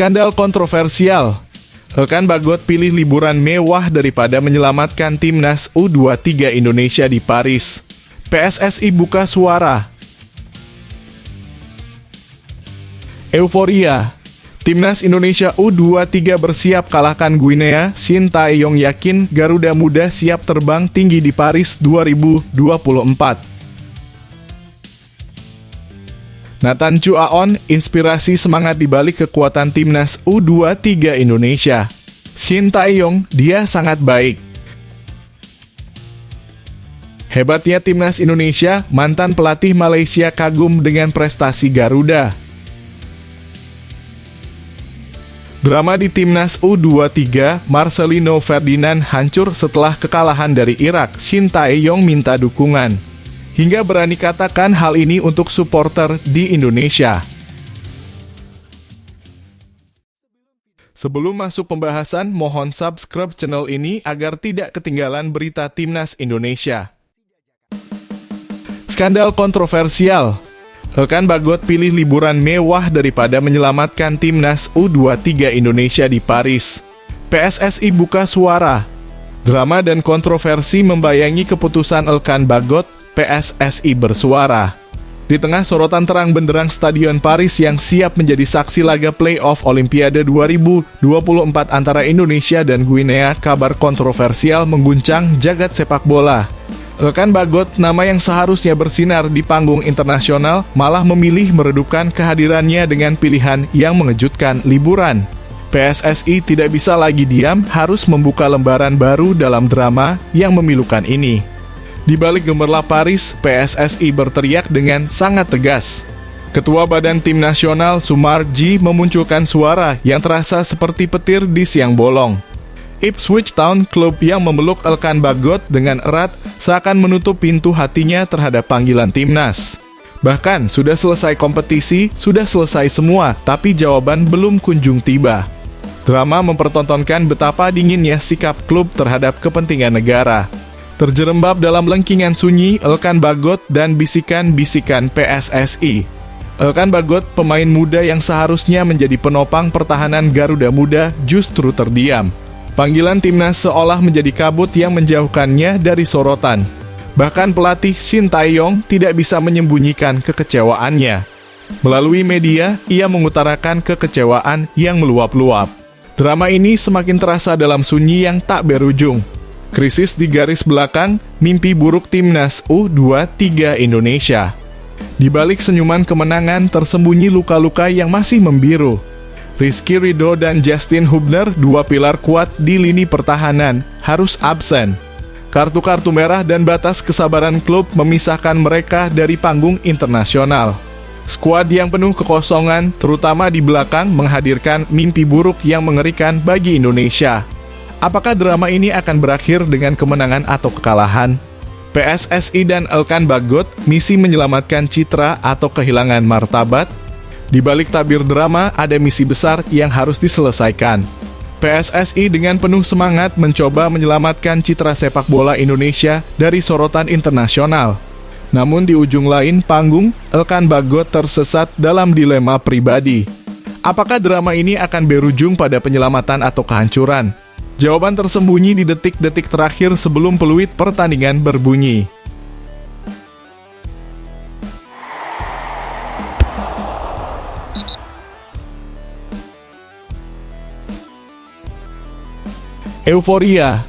Skandal kontroversial. Elkan Bagot pilih liburan mewah daripada menyelamatkan timnas U23 Indonesia di Paris. PSSI buka suara. Euforia. Timnas Indonesia U23 bersiap kalahkan Guinea. Shin Tae-yong yakin Garuda Muda siap terbang tinggi di Paris 2024. Nathan Chuaon, inspirasi semangat dibalik kekuatan timnas U23 Indonesia. Shin Tae-yong, dia sangat baik. Hebatnya timnas Indonesia, mantan pelatih Malaysia kagum dengan prestasi Garuda. Drama di timnas U23, Marcelino Ferdinand hancur setelah kekalahan dari Irak. Shin Tae-yong minta dukungan. Hingga berani katakan hal ini untuk supporter di Indonesia. Sebelum masuk pembahasan, mohon subscribe channel ini agar tidak ketinggalan berita timnas Indonesia. Skandal kontroversial. Elkan Bagot pilih liburan mewah daripada menyelamatkan timnas U23 Indonesia di Paris. PSSI buka suara. Drama dan kontroversi membayangi keputusan Elkan Bagot. PSSI bersuara. Di tengah sorotan terang benderang Stadion Paris yang siap menjadi saksi laga playoff Olimpiade 2024 antara Indonesia dan Guinea, kabar kontroversial mengguncang jagat sepak bola. Elkan Bagot, nama yang seharusnya bersinar di panggung internasional, malah memilih meredupkan kehadirannya dengan pilihan yang mengejutkan, liburan. PSSI tidak bisa lagi diam, harus membuka lembaran baru dalam drama yang memilukan ini. Di balik gemerlap Paris, PSSI berteriak dengan sangat tegas. Ketua Badan Tim Nasional Sumarji memunculkan suara yang terasa seperti petir di siang bolong. Ipswich Town, klub yang memeluk Elkan Bagot dengan erat, seakan menutup pintu hatinya terhadap panggilan timnas. Bahkan, sudah selesai kompetisi, sudah selesai semua, tapi jawaban belum kunjung tiba. Drama mempertontonkan betapa dinginnya sikap klub terhadap kepentingan negara. Terjerembab dalam lengkingan sunyi Elkan Bagot dan bisikan-bisikan PSSI. Elkan Bagot, pemain muda yang seharusnya menjadi penopang pertahanan Garuda Muda, justru terdiam. Panggilan timnas seolah menjadi kabut yang menjauhkannya dari sorotan. Bahkan pelatih Shin Tae-yong tidak bisa menyembunyikan kekecewaannya. Melalui media, ia mengutarakan kekecewaan yang meluap-luap. Drama ini semakin terasa dalam sunyi yang tak berujung. Krisis di garis belakang, mimpi buruk timnas U23 Indonesia. Di balik senyuman kemenangan tersembunyi luka-luka yang masih membiru. Rizky Ridho dan Justin Hubner, dua pilar kuat di lini pertahanan, harus absen. Kartu-kartu merah dan batas kesabaran klub memisahkan mereka dari panggung internasional. Skuad yang penuh kekosongan, terutama di belakang, menghadirkan mimpi buruk yang mengerikan bagi Indonesia. Apakah drama ini akan berakhir dengan kemenangan atau kekalahan? PSSI dan Elkan Bagot, misi menyelamatkan citra atau kehilangan martabat? Di balik tabir drama, ada misi besar yang harus diselesaikan. PSSI dengan penuh semangat mencoba menyelamatkan citra sepak bola Indonesia dari sorotan internasional. Namun di ujung lain panggung, Elkan Bagot tersesat dalam dilema pribadi. Apakah drama ini akan berujung pada penyelamatan atau kehancuran? Jawaban tersembunyi di detik-detik terakhir sebelum peluit pertandingan berbunyi. Euforia.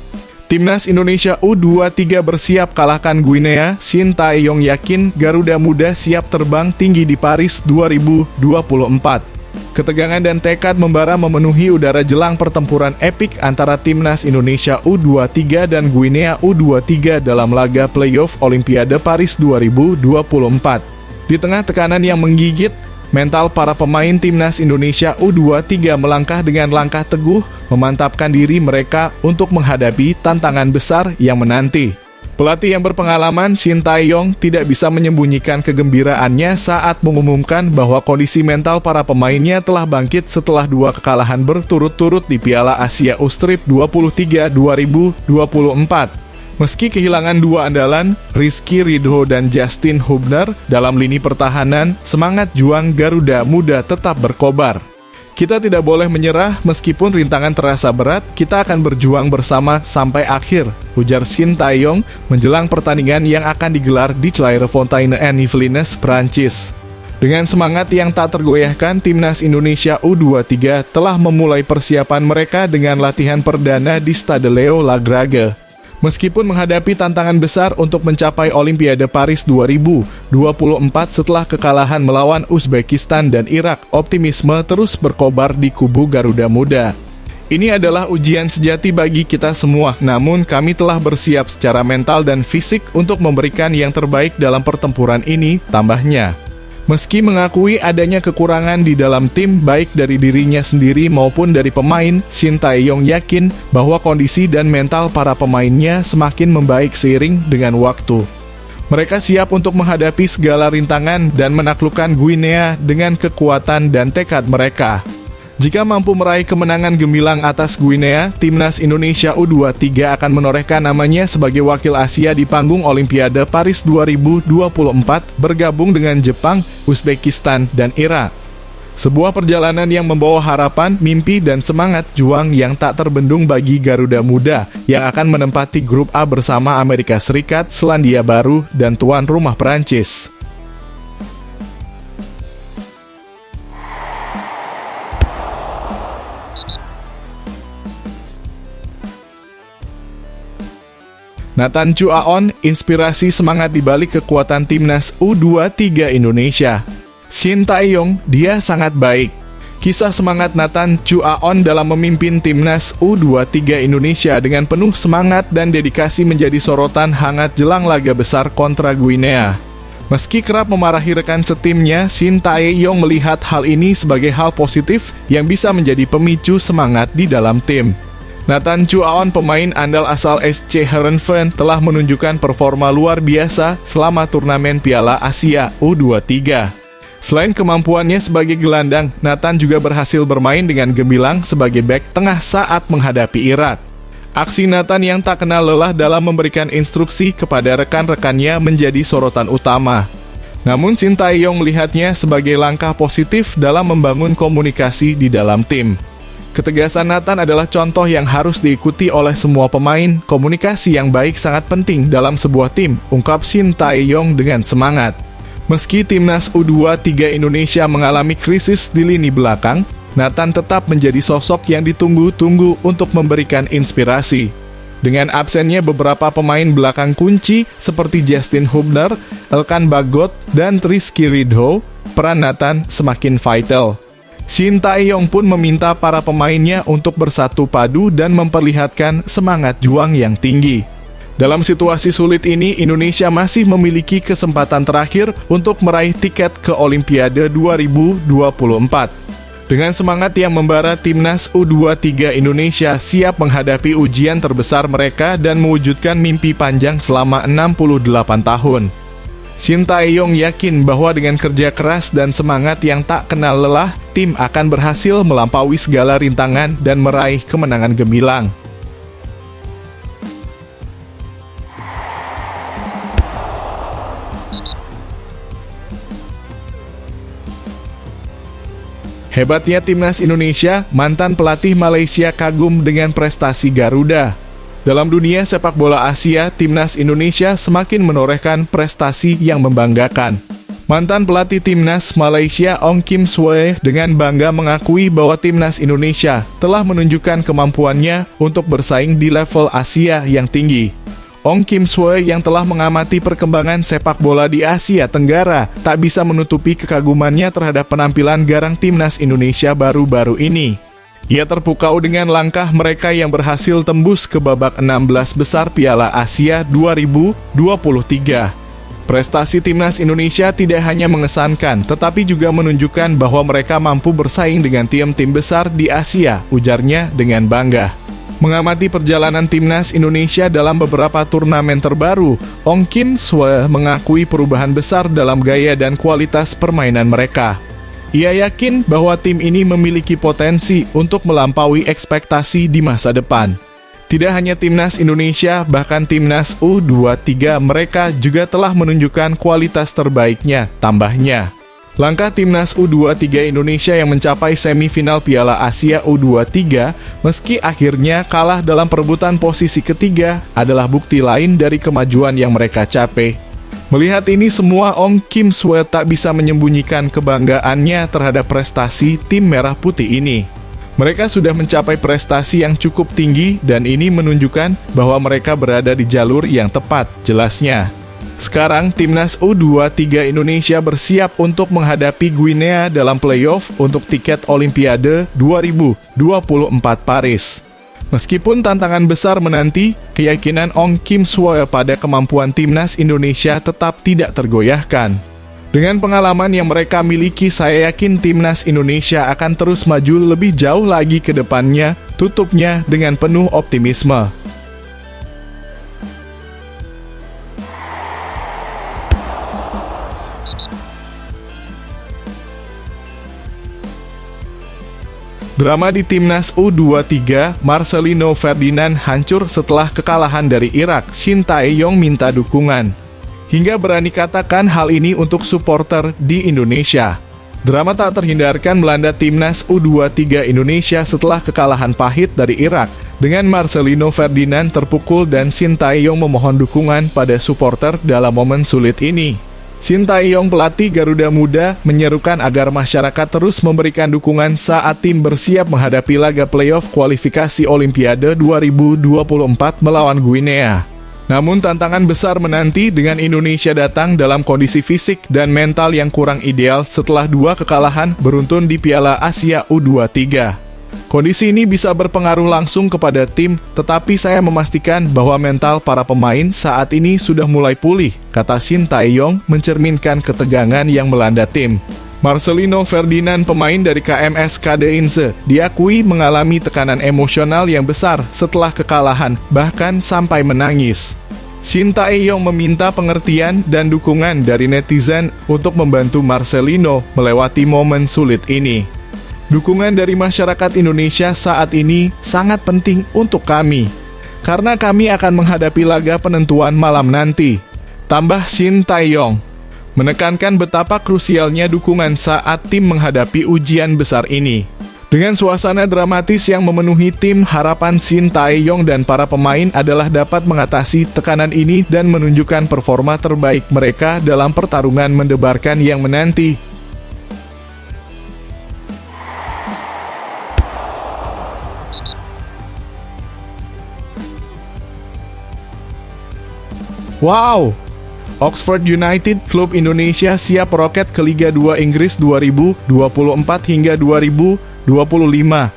Timnas Indonesia U23 bersiap kalahkan Guinea. Shin Tae-yong yakin Garuda Muda siap terbang tinggi di Paris 2024. Ketegangan dan tekad membara memenuhi udara jelang pertempuran epik antara Timnas Indonesia U23 dan Guinea U23 dalam laga playoff Olimpiade Paris 2024. Di tengah tekanan yang menggigit, mental para pemain Timnas Indonesia U23 melangkah dengan langkah teguh, memantapkan diri mereka untuk menghadapi tantangan besar yang menanti. Pelatih yang berpengalaman, Shin Tae-yong, tidak bisa menyembunyikan kegembiraannya saat mengumumkan bahwa kondisi mental para pemainnya telah bangkit setelah dua kekalahan berturut-turut di Piala Asia U-Strip 23 2024. Meski kehilangan dua andalan, Rizky Ridho dan Justin Hubner dalam lini pertahanan, semangat juang Garuda Muda tetap berkobar. Kita tidak boleh menyerah meskipun rintangan terasa berat, kita akan berjuang bersama sampai akhir, ujar Shin Tae-yong menjelang pertandingan yang akan digelar di Clairefontaine-en-Yvelines, Prancis. Dengan semangat yang tak tergoyahkan, Timnas Indonesia U23 telah memulai persiapan mereka dengan latihan perdana di Stade Leo Lagrage. Meskipun menghadapi tantangan besar untuk mencapai Olimpiade Paris 2024 setelah kekalahan melawan Uzbekistan dan Irak, optimisme terus berkobar di kubu Garuda Muda. Ini adalah ujian sejati bagi kita semua, namun kami telah bersiap secara mental dan fisik untuk memberikan yang terbaik dalam pertempuran ini, tambahnya. Meski mengakui adanya kekurangan di dalam tim baik dari dirinya sendiri maupun dari pemain, Shin Tae-yong yakin bahwa kondisi dan mental para pemainnya semakin membaik seiring dengan waktu. Mereka siap untuk menghadapi segala rintangan dan menaklukkan Guinea dengan kekuatan dan tekad mereka. Jika mampu meraih kemenangan gemilang atas Guinea, Timnas Indonesia U23 akan menorehkan namanya sebagai wakil Asia di panggung Olimpiade Paris 2024 bergabung dengan Jepang, Uzbekistan, dan Irak. Sebuah perjalanan yang membawa harapan, mimpi, dan semangat juang yang tak terbendung bagi Garuda Muda yang akan menempati grup A bersama Amerika Serikat, Selandia Baru, dan tuan rumah Prancis. Nathan Chuaon, inspirasi semangat dibalik kekuatan Timnas U23 Indonesia. Shin Tae-yong, dia sangat baik. Kisah semangat Nathan Chuaon dalam memimpin Timnas U23 Indonesia dengan penuh semangat dan dedikasi menjadi sorotan hangat jelang laga besar kontra Guinea. Meski kerap memarahi rekan setimnya, Shin Tae-yong melihat hal ini sebagai hal positif yang bisa menjadi pemicu semangat di dalam tim. Nathan Chuaon, pemain andal asal SC Heerenveen, telah menunjukkan performa luar biasa selama turnamen Piala Asia U23. Selain kemampuannya sebagai gelandang, Nathan juga berhasil bermain dengan gemilang sebagai bek tengah saat menghadapi Irak. Aksi Nathan yang tak kenal lelah dalam memberikan instruksi kepada rekan-rekannya menjadi sorotan utama. Namun Shin Tae-yong melihatnya sebagai langkah positif dalam membangun komunikasi di dalam tim. Ketegasan Nathan adalah contoh yang harus diikuti oleh semua pemain. Komunikasi yang baik sangat penting dalam sebuah tim, ungkap Shin Tae-yong dengan semangat. Meski Timnas U23 Indonesia mengalami krisis di lini belakang, Nathan tetap menjadi sosok yang ditunggu-tunggu untuk memberikan inspirasi. Dengan absennya beberapa pemain belakang kunci seperti Justin Hubner, Elkan Bagot, dan Rizky Ridho, peran Nathan semakin vital. Shin Tae-yong pun meminta para pemainnya untuk bersatu padu dan memperlihatkan semangat juang yang tinggi. Dalam situasi sulit ini, Indonesia masih memiliki kesempatan terakhir untuk meraih tiket ke Olimpiade 2024. Dengan semangat yang membara, Timnas U23 Indonesia siap menghadapi ujian terbesar mereka dan mewujudkan mimpi panjang selama 68 tahun. Shin Tae-yong yakin bahwa dengan kerja keras dan semangat yang tak kenal lelah, tim akan berhasil melampaui segala rintangan dan meraih kemenangan gemilang. Hebatnya Timnas Indonesia, mantan pelatih Malaysia kagum dengan prestasi Garuda. Dalam dunia sepak bola Asia, Timnas Indonesia semakin menorehkan prestasi yang membanggakan. Mantan pelatih Timnas Malaysia Ong Kim Swee dengan bangga mengakui bahwa Timnas Indonesia telah menunjukkan kemampuannya untuk bersaing di level Asia yang tinggi. Ong Kim Swee yang telah mengamati perkembangan sepak bola di Asia Tenggara tak bisa menutupi kekagumannya terhadap penampilan garang Timnas Indonesia baru-baru ini. Ia terpukau dengan langkah mereka yang berhasil tembus ke babak 16 besar Piala Asia 2023. Prestasi Timnas Indonesia tidak hanya mengesankan, tetapi juga menunjukkan bahwa mereka mampu bersaing dengan tim-tim besar di Asia, ujarnya dengan bangga. Mengamati perjalanan Timnas Indonesia dalam beberapa turnamen terbaru, Ong Kim Swee mengakui perubahan besar dalam gaya dan kualitas permainan mereka. Ia yakin bahwa tim ini memiliki potensi untuk melampaui ekspektasi di masa depan. Tidak hanya Timnas Indonesia, bahkan Timnas U23 mereka juga telah menunjukkan kualitas terbaiknya, tambahnya. Langkah timnas U23 Indonesia yang mencapai semifinal Piala Asia U23 meski akhirnya kalah dalam perebutan posisi ketiga adalah bukti lain dari kemajuan yang mereka capai. Melihat ini semua, Ong Kim Swe tak bisa menyembunyikan kebanggaannya terhadap prestasi tim merah putih ini. Mereka sudah mencapai prestasi yang cukup tinggi dan ini menunjukkan bahwa mereka berada di jalur yang tepat, jelasnya. Sekarang, timnas U23 Indonesia bersiap untuk menghadapi Guinea dalam playoff untuk tiket Olimpiade 2024 Paris. Meskipun tantangan besar menanti, keyakinan Ong Kim Swe pada kemampuan timnas Indonesia tetap tidak tergoyahkan. Dengan pengalaman yang mereka miliki, saya yakin timnas Indonesia akan terus maju lebih jauh lagi ke depannya, tutupnya dengan penuh optimisme. Drama di timnas U23, Marcelino Ferdinand hancur setelah kekalahan dari Irak. Shin Tae-yong minta dukungan. Hingga berani katakan hal ini untuk supporter di Indonesia. Drama tak terhindarkan melanda timnas U23 Indonesia setelah kekalahan pahit dari Irak. Dengan Marcelino Ferdinand terpukul dan Shin Tae-yong memohon dukungan pada supporter dalam momen sulit ini. Shin Tae-yong, pelatih Garuda Muda, menyerukan agar masyarakat terus memberikan dukungan saat tim bersiap menghadapi laga playoff kualifikasi Olimpiade 2024 melawan Guinea. Namun tantangan besar menanti dengan Indonesia datang dalam kondisi fisik dan mental yang kurang ideal setelah 2 kekalahan beruntun di Piala Asia U23. Kondisi ini bisa berpengaruh langsung kepada tim, tetapi saya memastikan bahwa mental para pemain saat ini sudah mulai pulih, kata Shin Tae-yong mencerminkan ketegangan yang melanda tim. Marcelino Ferdinand, pemain dari KMS Kadeinze, diakui mengalami tekanan emosional yang besar setelah kekalahan, bahkan sampai menangis. Shin Tae-yong meminta pengertian dan dukungan dari netizen untuk membantu Marcelino melewati momen sulit ini. Dukungan dari masyarakat Indonesia saat ini sangat penting untuk kami, karena kami akan menghadapi laga penentuan malam nanti, tambah Shin Tae-yong, menekankan betapa krusialnya dukungan saat tim menghadapi ujian besar ini. Dengan suasana dramatis yang memenuhi tim, harapan Shin Tae-yong dan para pemain adalah dapat mengatasi tekanan ini dan menunjukkan performa terbaik mereka dalam pertarungan mendebarkan yang menanti. Wow! Oxford United, klub Indonesia siap roket ke Liga 2 Inggris 2024 hingga 2025,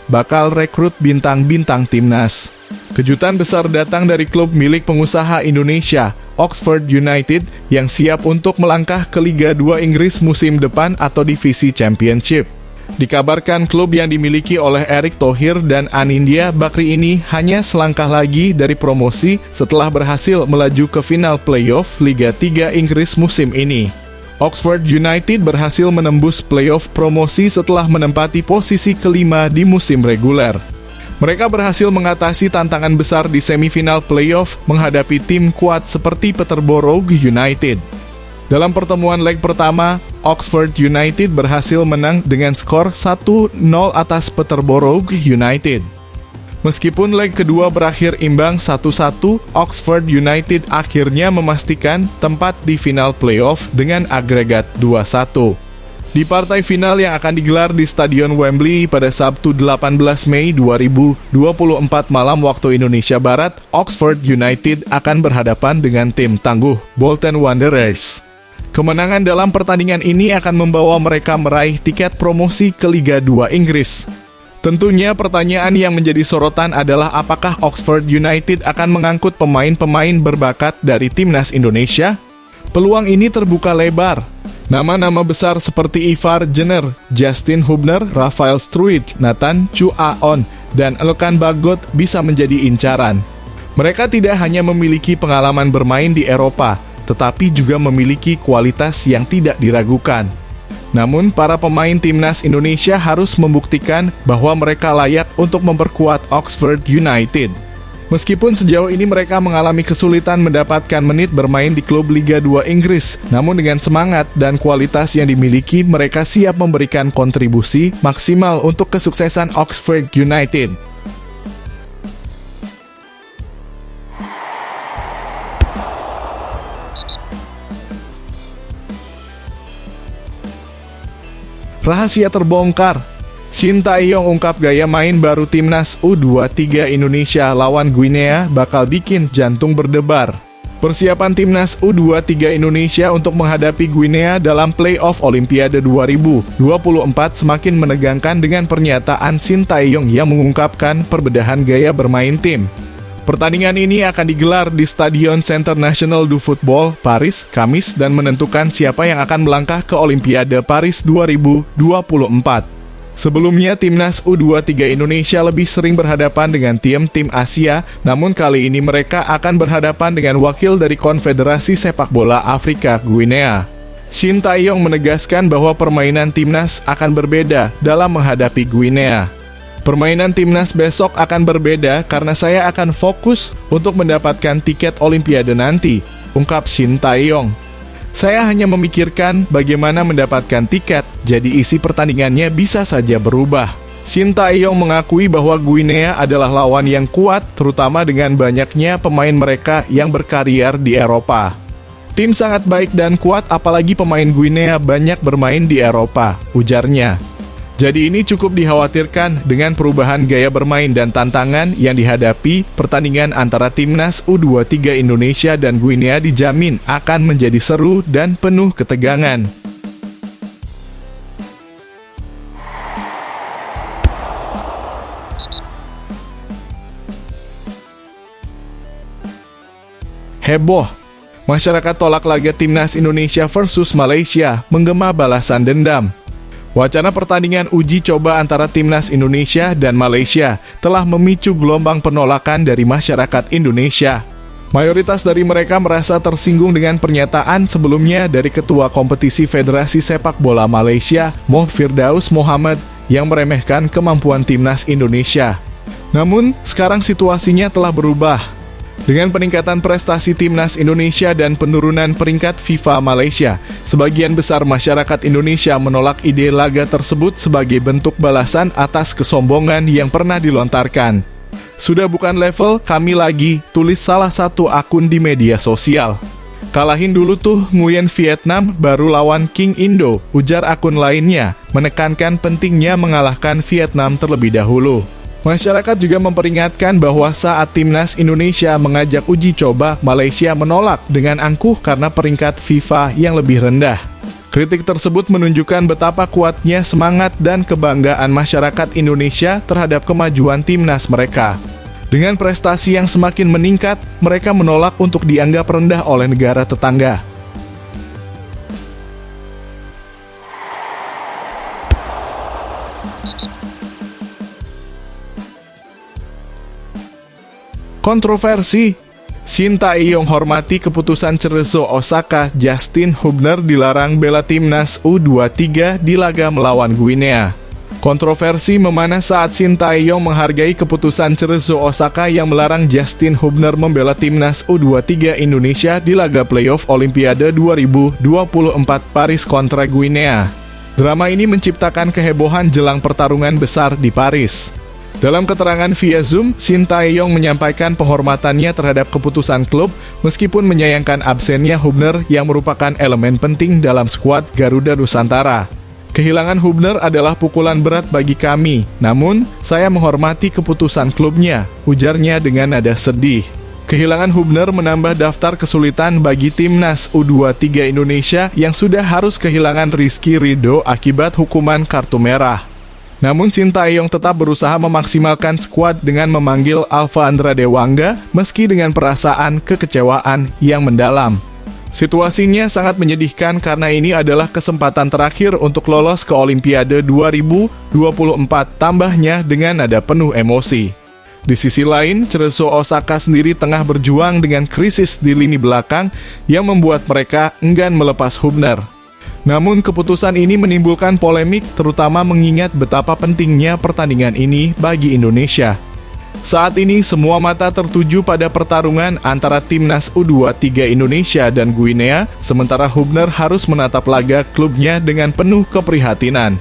bakal rekrut bintang-bintang timnas. Kejutan besar datang dari klub milik pengusaha Indonesia, Oxford United, yang siap untuk melangkah ke Liga 2 Inggris musim depan atau divisi Championship. Dikabarkan klub yang dimiliki oleh Erick Thohir dan Anindya Bakri ini hanya selangkah lagi dari promosi setelah berhasil melaju ke final playoff Liga 3 Inggris musim ini. Oxford United berhasil menembus playoff promosi setelah menempati posisi kelima di musim reguler. Mereka berhasil mengatasi tantangan besar di semifinal playoff menghadapi tim kuat seperti Peterborough United. Dalam pertemuan leg pertama, Oxford United berhasil menang dengan skor 1-0 atas Peterborough United. Meskipun leg kedua berakhir imbang 1-1, Oxford United akhirnya memastikan tempat di final playoff dengan agregat 2-1. Di partai final yang akan digelar di Stadion Wembley pada Sabtu 18 Mei 2024 malam waktu Indonesia Barat, Oxford United akan berhadapan dengan tim tangguh Bolton Wanderers. Kemenangan dalam pertandingan ini akan membawa mereka meraih tiket promosi ke Liga 2 Inggris. Tentunya pertanyaan yang menjadi sorotan adalah apakah Oxford United akan mengangkut pemain-pemain berbakat dari timnas Indonesia? Peluang ini terbuka lebar. Nama-nama besar seperti Ivar Jenner, Justin Hubner, Rafael Struijk, Nathan Chu Aon, dan Elkan Bagot bisa menjadi incaran. Mereka tidak hanya memiliki pengalaman bermain di Eropa, tetapi juga memiliki kualitas yang tidak diragukan. Namun, para pemain timnas Indonesia harus membuktikan bahwa mereka layak untuk memperkuat Oxford United. Meskipun sejauh ini mereka mengalami kesulitan mendapatkan menit bermain di klub Liga 2 Inggris, namun dengan semangat dan kualitas yang dimiliki, mereka siap memberikan kontribusi maksimal untuk kesuksesan Oxford United. Rahasia terbongkar. Shin Tae-yong ungkap gaya main baru timnas U23 Indonesia lawan Guinea bakal bikin jantung berdebar. Persiapan timnas U23 Indonesia untuk menghadapi Guinea dalam playoff Olimpiade 2024 semakin menegangkan dengan pernyataan Shin Tae-yong yang mengungkapkan perbedaan gaya bermain tim. Pertandingan ini akan digelar di Stadion Centre National du Football, Paris, Kamis dan menentukan siapa yang akan melangkah ke Olimpiade Paris 2024. Sebelumnya, timnas U23 Indonesia lebih sering berhadapan dengan tim-tim Asia, namun kali ini mereka akan berhadapan dengan wakil dari Konfederasi Sepak Bola Afrika, Guinea. Shin Tae-yong menegaskan bahwa permainan timnas akan berbeda dalam menghadapi Guinea. Permainan timnas besok akan berbeda karena saya akan fokus untuk mendapatkan tiket Olimpiade nanti, ungkap Shin Tae-yong. Saya hanya memikirkan bagaimana mendapatkan tiket, jadi isi pertandingannya bisa saja berubah. Shin Tae-yong mengakui bahwa Guinea adalah lawan yang kuat, terutama dengan banyaknya pemain mereka yang berkarier di Eropa. Tim sangat baik dan kuat, apalagi pemain Guinea banyak bermain di Eropa, ujarnya. Jadi ini cukup dikhawatirkan dengan perubahan gaya bermain dan tantangan yang dihadapi. Pertandingan antara timnas U23 Indonesia dan Guinea dijamin akan menjadi seru dan penuh ketegangan. Heboh. Masyarakat tolak laga timnas Indonesia versus Malaysia menggema balasan dendam. Wacana pertandingan uji coba antara timnas Indonesia dan Malaysia telah memicu gelombang penolakan dari masyarakat Indonesia. Mayoritas dari mereka merasa tersinggung dengan pernyataan sebelumnya dari Ketua Kompetisi Federasi Sepak Bola Malaysia, Moh Firdaus Mohamad, yang meremehkan kemampuan timnas Indonesia. Namun, sekarang situasinya telah berubah. Dengan peningkatan prestasi timnas Indonesia dan penurunan peringkat FIFA Malaysia, sebagian besar masyarakat Indonesia menolak ide laga tersebut sebagai bentuk balasan atas kesombongan yang pernah dilontarkan. Sudah bukan level kami lagi, tulis salah satu akun di media sosial. Kalahin dulu tuh Nguyen Vietnam, baru lawan King Indo, ujar akun lainnya, menekankan pentingnya mengalahkan Vietnam terlebih dahulu. Masyarakat juga memperingatkan bahwa saat timnas Indonesia mengajak uji coba, Malaysia menolak dengan angkuh karena peringkat FIFA yang lebih rendah. Kritik tersebut menunjukkan betapa kuatnya semangat dan kebanggaan masyarakat Indonesia terhadap kemajuan timnas mereka. Dengan prestasi yang semakin meningkat, mereka menolak untuk dianggap rendah oleh negara tetangga. Kontroversi. Shin Tae-yong hormati keputusan Cerezo Osaka, Justin Hubner dilarang bela timnas U23 di laga melawan Guinea. Kontroversi memanas saat Shin Tae-yong menghargai keputusan Cerezo Osaka yang melarang Justin Hubner membela timnas U23 Indonesia di laga playoff Olimpiade 2024 Paris kontra Guinea. Drama ini menciptakan kehebohan jelang pertarungan besar di Paris. Dalam keterangan via Zoom, Shin Tae-yong menyampaikan penghormatannya terhadap keputusan klub meskipun menyayangkan absennya Hubner yang merupakan elemen penting dalam skuad Garuda Nusantara. Kehilangan Hubner adalah pukulan berat bagi kami, namun saya menghormati keputusan klubnya, ujarnya dengan nada sedih. Kehilangan Hubner menambah daftar kesulitan bagi timnas U23 Indonesia yang sudah harus kehilangan Rizky Ridho akibat hukuman kartu merah. Namun Shin Tae-yong tetap berusaha memaksimalkan skuad dengan memanggil Alfa Andra Dewangga meski dengan perasaan kekecewaan yang mendalam. Situasinya sangat menyedihkan karena ini adalah kesempatan terakhir untuk lolos ke Olimpiade 2024, tambahnya dengan nada penuh emosi. Di sisi lain, Cerezo Osaka sendiri tengah berjuang dengan krisis di lini belakang yang membuat mereka enggan melepas Hubner. Namun keputusan ini menimbulkan polemik terutama mengingat betapa pentingnya pertandingan ini bagi Indonesia. Saat ini semua mata tertuju pada pertarungan antara timnas U23 Indonesia dan Guinea, sementara Hubner harus menatap laga klubnya dengan penuh keprihatinan.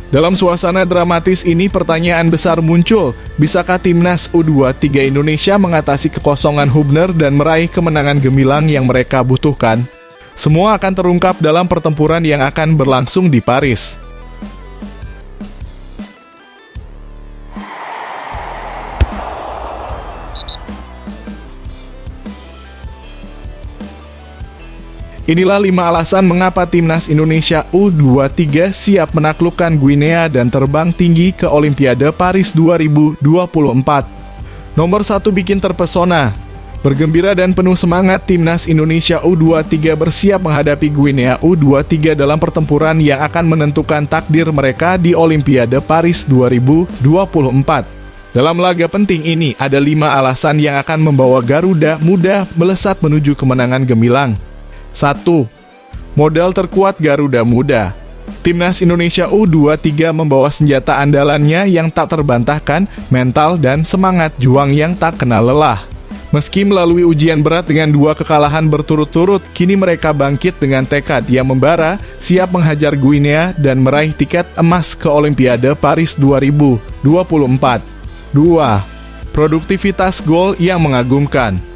Dalam suasana dramatis ini pertanyaan besar muncul, bisakah timnas U23 Indonesia mengatasi kekosongan Hubner dan meraih kemenangan gemilang yang mereka butuhkan? Semua akan terungkap dalam pertempuran yang akan berlangsung di Paris. Inilah 5 alasan mengapa timnas Indonesia U23 siap menaklukkan Guinea dan terbang tinggi ke Olimpiade Paris 2024. Nomor 1, bikin terpesona. Bergembira dan penuh semangat, timnas Indonesia U23 bersiap menghadapi Guinea U23 dalam pertempuran yang akan menentukan takdir mereka di Olimpiade Paris 2024. Dalam laga penting ini, ada 5 alasan yang akan membawa Garuda Muda melesat menuju kemenangan gemilang. 1. Modal terkuat Garuda Muda. Timnas Indonesia U23 membawa senjata andalannya yang tak terbantahkan, mental dan semangat juang yang tak kenal lelah. Meski melalui ujian berat dengan 2 kekalahan berturut-turut, kini mereka bangkit dengan tekad yang membara, siap menghajar Guinea dan meraih tiket emas ke Olimpiade Paris 2024. 2. Produktivitas gol yang mengagumkan.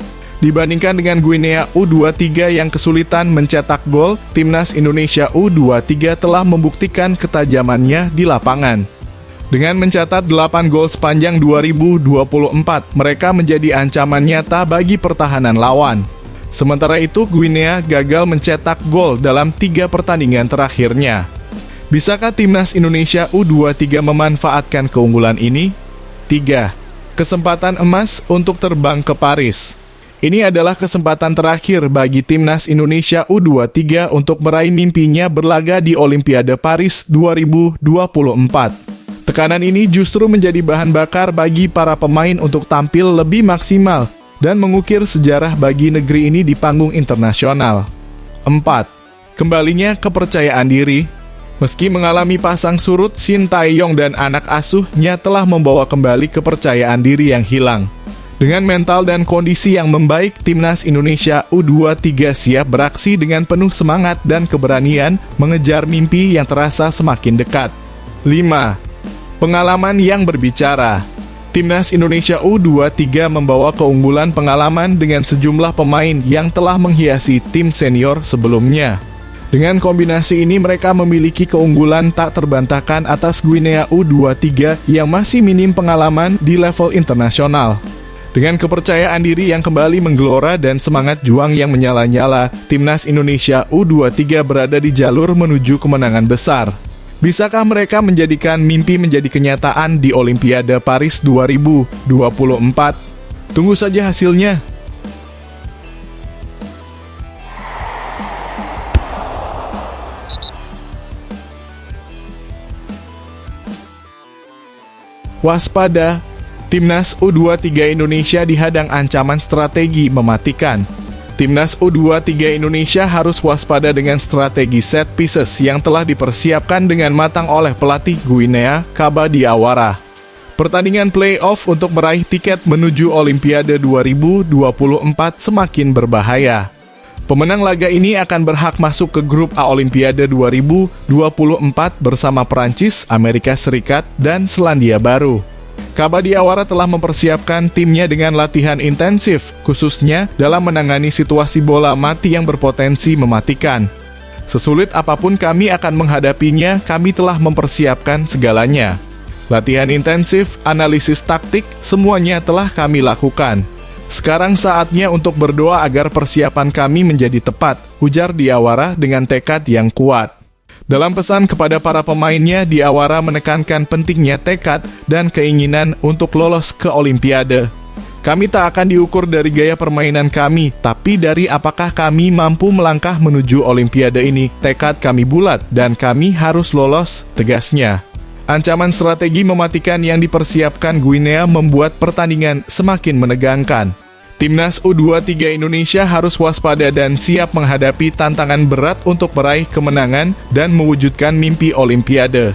Dibandingkan dengan Guinea U23 yang kesulitan mencetak gol, timnas Indonesia U23 telah membuktikan ketajamannya di lapangan. Dengan mencatat 8 gol sepanjang 2024, mereka menjadi ancaman nyata bagi pertahanan lawan. Sementara itu, Guinea gagal mencetak gol dalam 3 pertandingan terakhirnya. Bisakah timnas Indonesia U23 memanfaatkan keunggulan ini? 3. Kesempatan emas untuk terbang ke Paris. Ini adalah kesempatan terakhir bagi timnas Indonesia U23 untuk meraih mimpinya berlaga di Olimpiade Paris 2024. Tekanan ini justru menjadi bahan bakar bagi para pemain untuk tampil lebih maksimal dan mengukir sejarah bagi negeri ini di panggung internasional. 4. Kembalinya kepercayaan diri. Meski mengalami pasang surut, Shin Tae-yong dan anak asuhnya telah membawa kembali kepercayaan diri yang hilang. Dengan mental dan kondisi yang membaik, timnas Indonesia U23 siap beraksi dengan penuh semangat dan keberanian mengejar mimpi yang terasa semakin dekat. 5. Pengalaman yang berbicara. Timnas Indonesia U23 membawa keunggulan pengalaman dengan sejumlah pemain yang telah menghiasi tim senior sebelumnya. Dengan kombinasi ini mereka memiliki keunggulan tak terbantahkan atas Guinea U23 yang masih minim pengalaman di level internasional. Dengan kepercayaan diri yang kembali menggelora dan semangat juang yang menyala-nyala, timnas Indonesia U23 berada di jalur menuju kemenangan besar. Bisakah mereka menjadikan mimpi menjadi kenyataan di Olimpiade Paris 2024? Tunggu saja hasilnya. Waspada, timnas U23 Indonesia dihadang ancaman strategi mematikan. Timnas U23 Indonesia harus waspada dengan strategi set pieces yang telah dipersiapkan dengan matang oleh pelatih Guinea, Kaba Diawara. Pertandingan playoff untuk meraih tiket menuju Olimpiade 2024 semakin berbahaya. Pemenang laga ini akan berhak masuk ke grup A Olimpiade 2024 bersama Prancis, Amerika Serikat, dan Selandia Baru. Kaba Diawara telah mempersiapkan timnya dengan latihan intensif, khususnya dalam menangani situasi bola mati yang berpotensi mematikan. Sesulit apapun kami akan menghadapinya, kami telah mempersiapkan segalanya. Latihan intensif, analisis taktik, semuanya telah kami lakukan. Sekarang saatnya untuk berdoa agar persiapan kami menjadi tepat, ujar Diawara dengan tekad yang kuat. Dalam pesan kepada para pemainnya, Diawara menekankan pentingnya tekad dan keinginan untuk lolos ke Olimpiade. Kami tak akan diukur dari gaya permainan kami, tapi dari apakah kami mampu melangkah menuju Olimpiade ini. Tekad kami bulat dan kami harus lolos, tegasnya. Ancaman strategi mematikan yang dipersiapkan Guinea membuat pertandingan semakin menegangkan. Timnas U23 Indonesia harus waspada dan siap menghadapi tantangan berat untuk meraih kemenangan dan mewujudkan mimpi Olimpiade.